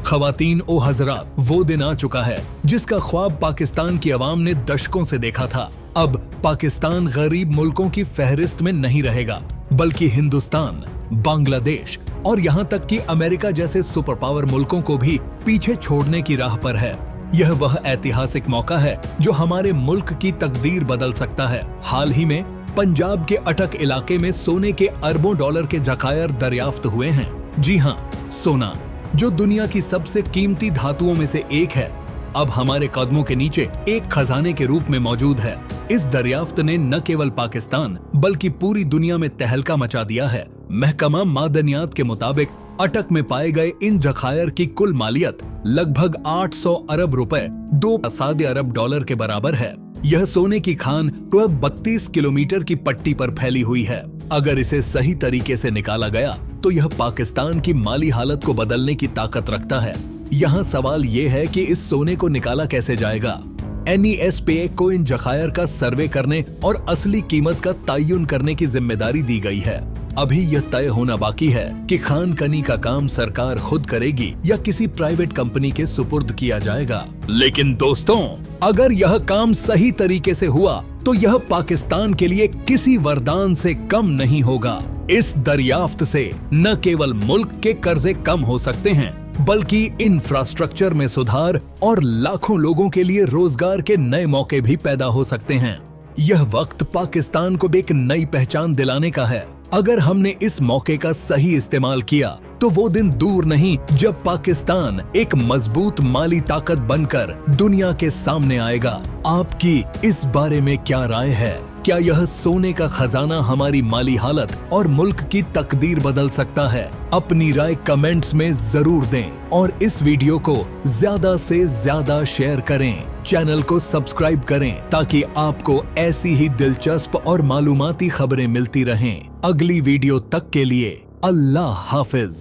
खवातीन ओ हजरात, वो दिन आ चुका है जिसका ख्वाब पाकिस्तान की आवाम ने दशकों से देखा था। अब पाकिस्तान गरीब मुल्कों की फहरिस्त में नहीं रहेगा, बल्कि हिंदुस्तान, बांग्लादेश और यहाँ तक कि अमेरिका जैसे सुपर पावर मुल्कों को भी पीछे छोड़ने की राह पर है। यह वह ऐतिहासिक मौका है जो हमारे मुल्क की तकदीर बदल सकता है। हाल ही में पंजाब के अटक इलाके में सोने के अरबों डॉलर के जखायर दरियाफ्त हुए हैं। जी हाँ, सोना, जो दुनिया की सबसे कीमती धातुओं में से एक है, अब हमारे कदमों के नीचे एक खजाने के रूप में मौजूद है। इस दरियाफ्त ने न केवल पाकिस्तान बल्कि पूरी दुनिया में तहलका मचा दिया है। महकमा मादनियात के मुताबिक अटक में पाए गए इन जखायर की कुल मालियत लगभग 800 अरब रुपए, 2 अरब डॉलर के बराबर है। यह सोने की खान 32 किलोमीटर की पट्टी पर फैली हुई है। अगर इसे सही तरीके से निकाला गया तो यह पाकिस्तान की माली हालत को बदलने की ताकत रखता है। यहाँ सवाल ये है कि इस सोने को निकाला कैसे जाएगा। NESPA को इन जखायर का सर्वे करने और असली कीमत का तयन करने की जिम्मेदारी दी गई है। अभी यह तय होना बाकी है कि खान कनी का काम सरकार खुद करेगी या किसी प्राइवेट कंपनी के सुपुर्द किया जाएगा। लेकिन दोस्तों, अगर यह काम सही तरीके से हुआ तो यह पाकिस्तान के लिए किसी वरदान से कम नहीं होगा। इस दरियाफ्त से न केवल मुल्क के कर्जे कम हो सकते हैं, बल्कि इंफ्रास्ट्रक्चर में सुधार और लाखों लोगों के लिए रोजगार के नए मौके भी पैदा हो सकते हैं। यह वक्त पाकिस्तान को एक नई पहचान दिलाने का है। अगर हमने इस मौके का सही इस्तेमाल किया तो वो दिन दूर नहीं जब पाकिस्तान एक मजबूत माली ताकत बनकर दुनिया के सामने आएगा। आपकी इस बारे में क्या राय है? क्या यह सोने का खजाना हमारी माली हालत और मुल्क की तकदीर बदल सकता है? अपनी राय कमेंट्स में जरूर दें और इस वीडियो को ज्यादा से ज्यादा शेयर करें। चैनल को सब्सक्राइब करें ताकि आपको ऐसी ही दिलचस्प और मालूमाती खबरें मिलती रहें। अगली वीडियो तक के लिए अल्लाह हाफिज।